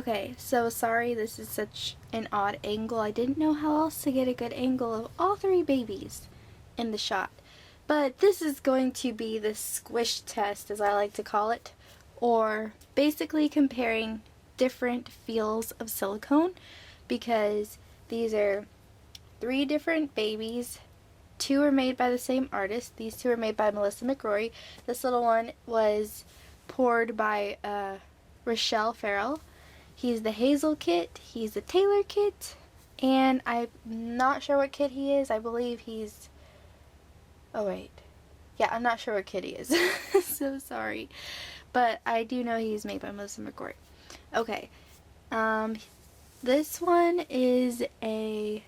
Okay, so sorry this is such an odd angle. I didn't know how else to get a good angle of all three babies in the shot. But this is going to be the squish test, as I like to call it, or basically comparing different feels of silicone, because these are three different babies. Two are made by the same artist. These two are made by Melissa McRory. This little one was poured by Rochelle Farrell. He's the Hazel kit, he's the Taylor kit, and I'm not sure what kit he is. I believe he's... oh wait. Yeah, I'm not sure what kit he is. So sorry. But I do know he's made by Melissa McRory. Okay. This one is a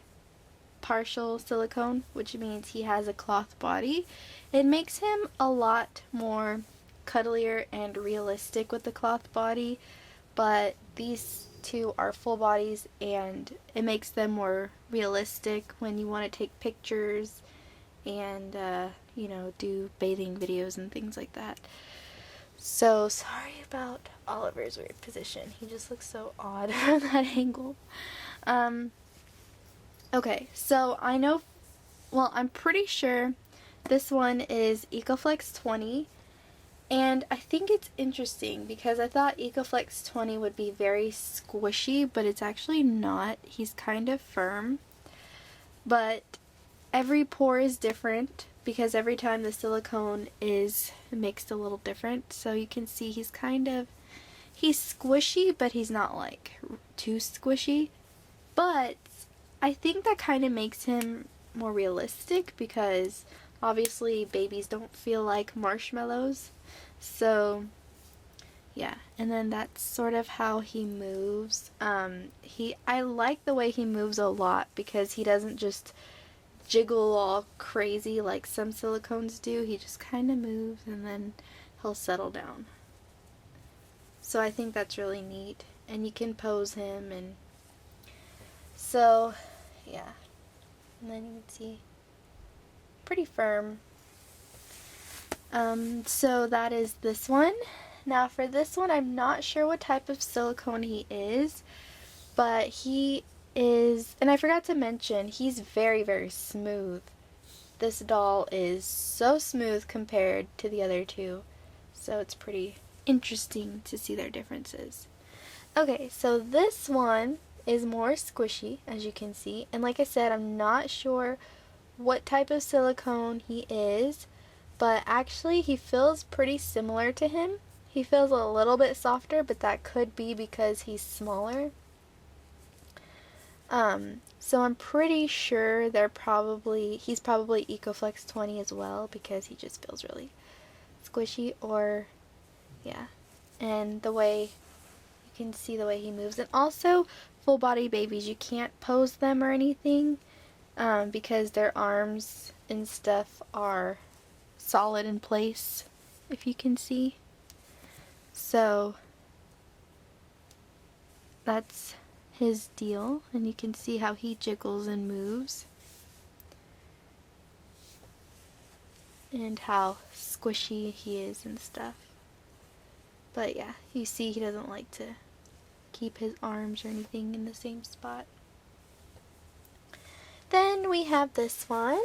partial silicone, which means he has a cloth body. It makes him a lot more cuddlier and realistic with the cloth body, but these two are full bodies and it makes them more realistic when you want to take pictures and you know, do bathing videos and things like that. So sorry about Oliver's weird position. He just looks so odd from that angle. Okay, so I know, well, I'm pretty sure this one is EcoFlex 20, and I think it's interesting because I thought EcoFlex 20 would be very squishy, but it's actually not. He's kind of firm, but every pour is different because every time the silicone is mixed a little different. So you can see he's squishy, but he's not like too squishy. But I think that kind of makes him more realistic because obviously babies don't feel like marshmallows. So yeah, and then that's sort of how he moves. I like the way he moves a lot because he doesn't just jiggle all crazy like some silicones do. He just kind of moves and then he'll settle down. So I think that's really neat, and you can pose him, and so yeah. And then you can see pretty firm. So that is this one. Now for this one, I'm not sure what type of silicone he is, but he is, and I forgot to mention, he's very, very smooth. This doll is so smooth compared to the other two, so it's pretty interesting to see their differences. Okay, so this one is more squishy, as you can see, and like I said, I'm not sure what type of silicone he is, but actually he feels pretty similar to him. He feels a little bit softer, but that could be because he's smaller. So I'm pretty sure he's probably EcoFlex 20 as well, because he just feels really squishy, or yeah. And the way you can see the way he moves, and also full body babies, you can't pose them or anything because their arms and stuff are solid in place, if you can see. So that's his deal, and you can see how he jiggles and moves and how squishy he is and stuff. But yeah, you see he doesn't like to keep his arms or anything in the same spot. Then we have this one,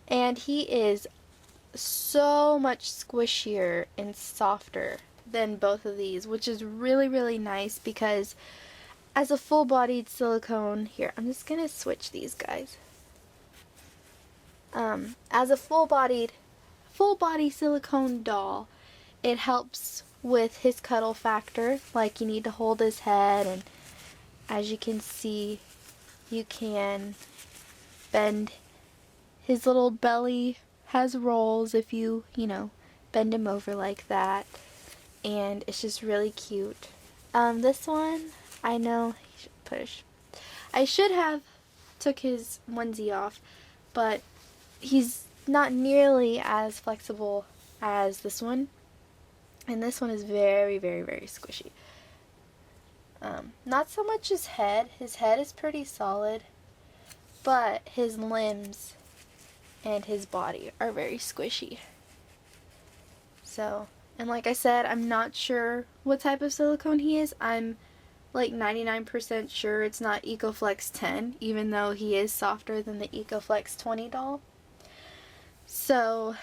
and he is so much squishier and softer than both of these, which is really, really nice because as a full-bodied silicone, here, I'm just gonna switch these guys. As a full-body silicone doll, it helps with his cuddle factor. Like, you need to hold his head, and as you can see, you can bend his little belly. Has rolls if you know, bend him over like that, and it's just really cute. This one, I know I should have took his onesie off, but he's not nearly as flexible as this one, and this one is very, very, very squishy. Not so much his head is pretty solid, but his limbs and his body are very squishy. So, and like I said, I'm not sure what type of silicone he is. I'm like 99% sure it's not EcoFlex 10, even though he is softer than the EcoFlex 20 doll. So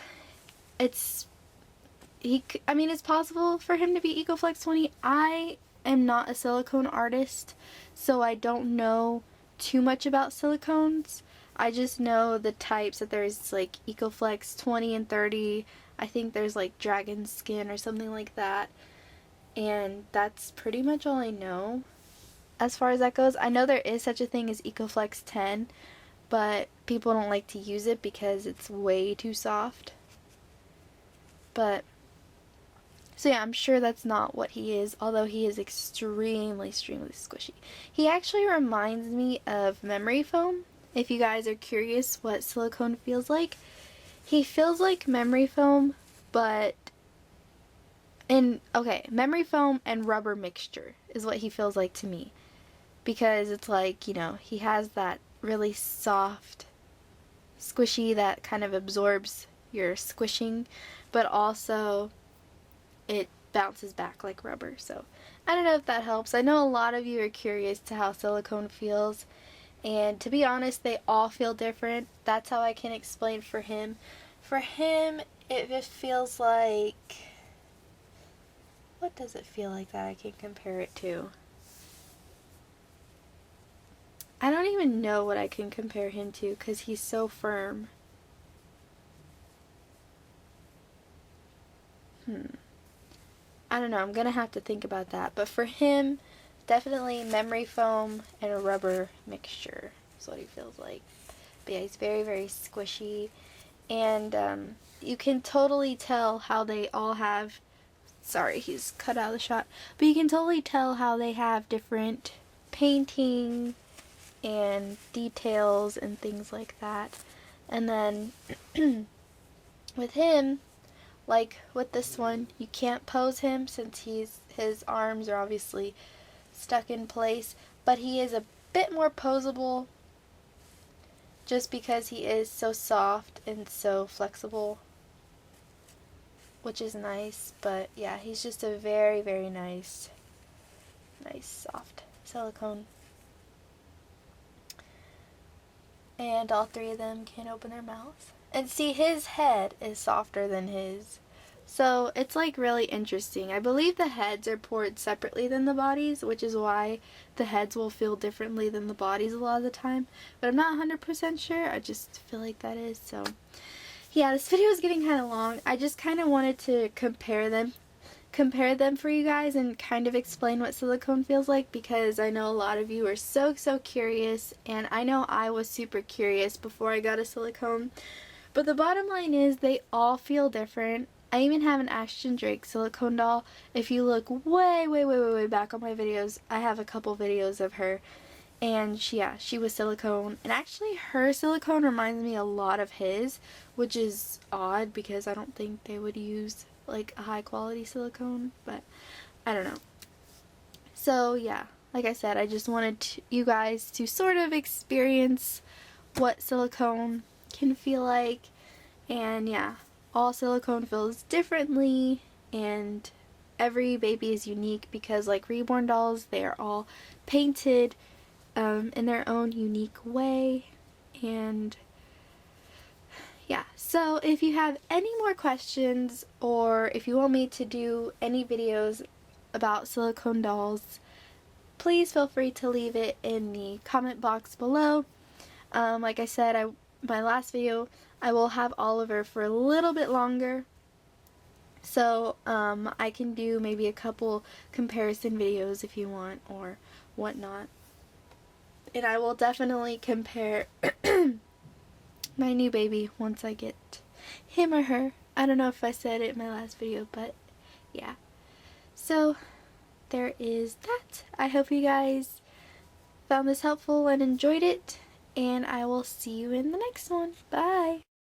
I mean, it's possible for him to be EcoFlex 20. I am not a silicone artist, so I don't know too much about silicones. I just know the types, that there's like EcoFlex 20 and 30. I think there's like dragon skin or something like that. And that's pretty much all I know as far as that goes. I know there is such a thing as EcoFlex 10, but people don't like to use it because it's way too soft. But so yeah, I'm sure that's not what he is, although he is extremely squishy. He actually reminds me of memory foam. If you guys are curious what silicone feels like, he feels like memory foam, but memory foam and rubber mixture is what he feels like to me. Because it's like, you know, he has that really soft, squishy that kind of absorbs your squishing, but also it bounces back like rubber. So I don't know if that helps. I know a lot of you are curious to how silicone feels, and to be honest, they all feel different. That's how I can explain for him. For him, it just feels like, what does it feel like that I can compare it to? I don't even know what I can compare him to because he's so firm. I don't know, I'm gonna have to think about that. But for him, definitely memory foam and a rubber mixture is what he feels like. But yeah, he's very squishy. And you can totally tell how they all have, sorry, he's cut out of the shot. But you can totally tell how they have different painting and details and things like that. And then with him, like with this one, you can't pose him since his arms are obviously stuck in place, but he is a bit more posable just because he is so soft and so flexible, which is nice. But yeah, he's just a very nice soft silicone. And all three of them can open their mouths. And see, his head is softer than his. So it's like really interesting. I believe the heads are poured separately than the bodies, which is why the heads will feel differently than the bodies a lot of the time. But I'm not 100% sure. I just feel like that is. So yeah, this video is getting kind of long. I just kind of wanted to compare them for you guys and kind of explain what silicone feels like, because I know a lot of you are so curious, and I know I was super curious before I got a silicone. But the bottom line is they all feel different. I even have an Ashton Drake silicone doll. If you look way back on my videos, I have a couple videos of her, and she was silicone. And actually her silicone reminds me a lot of his, which is odd because I don't think they would use like a high quality silicone, but I don't know. So yeah, like I said, I just wanted you guys to sort of experience what silicone can feel like. And yeah, all silicone feels differently, and every baby is unique because like reborn dolls, they are all painted in their own unique way. And yeah, so if you have any more questions, or if you want me to do any videos about silicone dolls, please feel free to leave it in the comment box below. Like I said, my last video, I will have Oliver for a little bit longer, so I can do maybe a couple comparison videos if you want or whatnot. And I will definitely compare my new baby once I get him or her. I don't know if I said it in my last video, but yeah. So there is that. I hope you guys found this helpful and enjoyed it, and I will see you in the next one. Bye!